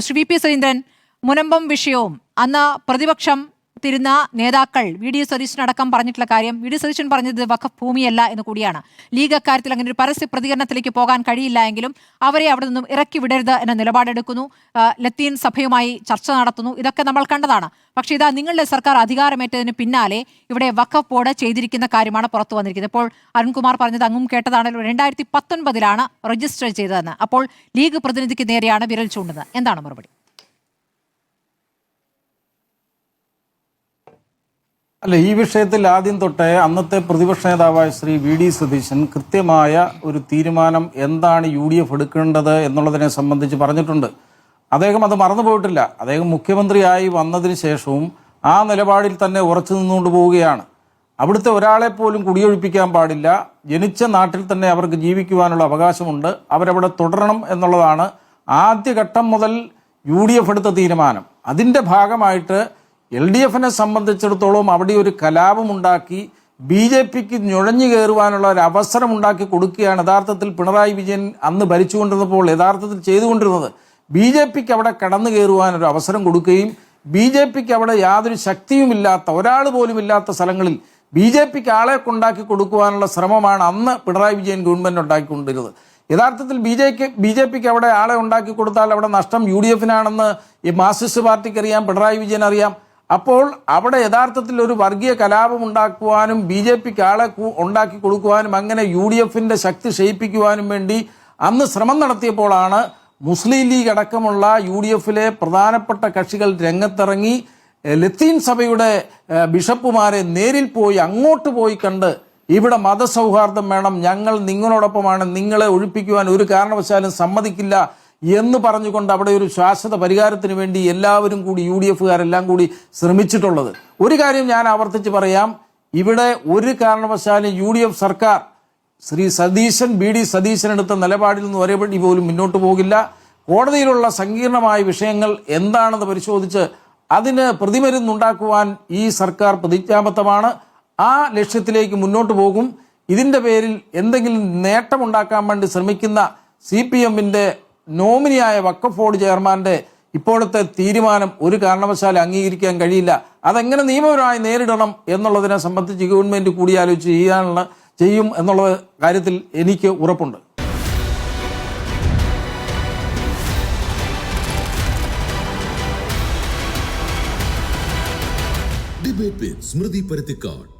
Shri V P Satheendran, Munambam വിഷയവും അന്ന് പ്രതിപക്ഷം തിരുന്ന നേതാക്കൾ വി ഡി സതീശനടക്കം പറഞ്ഞിട്ടുള്ള കാര്യം, വി ഡി സതീശൻ പറഞ്ഞത് വഖഫ് ഭൂമിയല്ല എന്ന് കൂടിയാണ്. ലീഗ് അക്കാര്യത്തിൽ അങ്ങനെ ഒരു പരസ്യ പ്രതികരണത്തിലേക്ക് പോകാൻ കഴിയില്ല എങ്കിലും അവരെ അവിടെ നിന്നും ഇറക്കി വിടരുത് എന്ന നിലപാടെടുക്കുന്നു. ലത്തീൻ സഭയുമായി ചർച്ച നടത്തുന്നു. ഇതൊക്കെ നമ്മൾ കണ്ടതാണ്. പക്ഷേ ഇതാ നിങ്ങളുടെ സർക്കാർ അധികാരമേറ്റതിന് പിന്നാലെ ഇവിടെ വഖഫ് ബോർഡ് ചെയ്തിരിക്കുന്ന കാര്യമാണ് പുറത്തു വന്നിരിക്കുന്നത്. ഇപ്പോൾ അരുൺകുമാർ പറഞ്ഞത് അങ്ങും കേട്ടതാണല്ലോ, 2019 രജിസ്റ്റർ ചെയ്തതെന്ന്. അപ്പോൾ ലീഗ് പ്രതിനിധിക്ക് നേരെയാണ് വിരൽ ചൂണ്ടുന്നത്. എന്താണ് മറുപടി? അല്ല, ഈ വിഷയത്തിൽ ആദ്യം തൊട്ടേ അന്നത്തെ പ്രതിപക്ഷ നേതാവായ ശ്രീ വി ഡി സതീശൻ കൃത്യമായ ഒരു തീരുമാനം എന്താണ് UDF എടുക്കേണ്ടത് എന്നുള്ളതിനെ സംബന്ധിച്ച് പറഞ്ഞിട്ടുണ്ട്. അദ്ദേഹം അത് മറന്നുപോയിട്ടില്ല. അദ്ദേഹം മുഖ്യമന്ത്രിയായി വന്നതിന് ശേഷവും ആ നിലപാടിൽ തന്നെ ഉറച്ചു നിന്നുകൊണ്ട് പോവുകയാണ്. അവിടുത്തെ ഒരാളെ പോലും കുടിയൊഴിപ്പിക്കാൻ പാടില്ല, ജനിച്ച നാട്ടിൽ തന്നെ അവർക്ക് ജീവിക്കുവാനുള്ള അവകാശമുണ്ട്, അവരവിടെ തുടരണം എന്നുള്ളതാണ് ആദ്യഘട്ടം മുതൽ UDF എടുത്ത തീരുമാനം. അതിൻ്റെ ഭാഗമായിട്ട് LDFനെ സംബന്ധിച്ചിടത്തോളം അവിടെ ഒരു കലാപമുണ്ടാക്കി BJPക്ക് നുഴഞ്ഞു കയറുവാനുള്ള ഒരു അവസരം ഉണ്ടാക്കി കൊടുക്കുകയാണ് യഥാർത്ഥത്തിൽ പിണറായി വിജയൻ അന്ന് ഭരിച്ചുകൊണ്ടിരുന്നപ്പോൾ യഥാർത്ഥത്തിൽ ചെയ്തുകൊണ്ടിരുന്നത്. BJPക്ക് അവിടെ കടന്നു കയറുവാനൊരു അവസരം കൊടുക്കുകയും BJPക്ക് അവിടെ യാതൊരു ശക്തിയുമില്ലാത്ത, ഒരാൾ പോലും ഇല്ലാത്ത സ്ഥലങ്ങളിൽ BJPക്ക് ആളെ കൊണ്ടാക്കി കൊടുക്കുവാനുള്ള ശ്രമമാണ് അന്ന് പിണറായി വിജയൻ ഗവൺമെൻറ് ഉണ്ടാക്കിക്കൊണ്ടിരുന്നത്. യഥാർത്ഥത്തിൽ BJPക്ക് അവിടെ ആളെ ഉണ്ടാക്കി കൊടുത്താൽ അവിടെ നഷ്ടം UDFനാണെന്ന് ഈ മാർക്സിസ്റ്റ് പാർട്ടിക്ക് അറിയാം, പിണറായി വിജയൻ അറിയാം. അപ്പോൾ അവിടെ യഥാർത്ഥത്തിൽ ഒരു വർഗീയ കലാപം ഉണ്ടാക്കുവാനും BJPക്ക് ആളെ ഉണ്ടാക്കി കൊടുക്കുവാനും അങ്ങനെ UDFന്റെ ശക്തി ക്ഷയിപ്പിക്കുവാനും വേണ്ടി അന്ന് ശ്രമം നടത്തിയപ്പോഴാണ് മുസ്ലിം ലീഗ് അടക്കമുള്ള UDFലെ പ്രധാനപ്പെട്ട കക്ഷികൾ രംഗത്തിറങ്ങി ലത്തീൻ സഭയുടെ ബിഷപ്പുമാരെ നേരിൽ പോയി അങ്ങോട്ട് പോയി കണ്ട് ഇവിടെ മതസൗഹാർദ്ദം വേണം, ഞങ്ങൾ നിങ്ങളോടൊപ്പമാണ്, നിങ്ങളെ ഒഴിപ്പിക്കുവാൻ ഒരു കാരണവശാലും സമ്മതിക്കില്ല എന്ന് പറഞ്ഞുകൊണ്ട് അവിടെ ഒരു ശാശ്വത പരിഹാരത്തിന് വേണ്ടി എല്ലാവരും കൂടി UDFകാരെല്ലാം കൂടി ശ്രമിച്ചിട്ടുള്ളത്. ഒരു കാര്യം ഞാൻ ആവർത്തിച്ച് പറയാം, ഇവിടെ ഒരു കാരണവശാലും UDF സർക്കാർ ശ്രീ സതീശൻ BD സതീശൻ എടുത്ത നിലപാടിൽ നിന്ന് ഒരേപടി പോലും മുന്നോട്ട് പോകില്ല. കോടതിയിലുള്ള സങ്കീർണമായ വിഷയങ്ങൾ എന്താണെന്ന് പരിശോധിച്ച് അതിന് പ്രതിമരുന്നുണ്ടാക്കുവാൻ ഈ സർക്കാർ പ്രതിജ്ഞാബദ്ധമാണ്. ആ ലക്ഷ്യത്തിലേക്ക് മുന്നോട്ട് പോകും. ഇതിൻ്റെ പേരിൽ എന്തെങ്കിലും നേട്ടമുണ്ടാക്കാൻ വേണ്ടി ശ്രമിക്കുന്ന CPMന്റെ നോമിനിയായ വഖഫ് ബോർഡ് ചെയർമാന്റെ ഇപ്പോഴത്തെ തീരുമാനം ഒരു കാരണവശാലും അംഗീകരിക്കാൻ കഴിയില്ല. അതെങ്ങനെ നിയമപരമായി നേരിടണം എന്നുള്ളതിനെ സംബന്ധിച്ച് ഗവൺമെന്റ് കൂടിയാലോചിച്ച് ചെയ്യും എന്നുള്ള കാര്യത്തിൽ എനിക്ക് ഉറപ്പുണ്ട്. ഡിബേറ്റ് വിത്ത് സ്മൃതി പരുത്തിക്കാട്.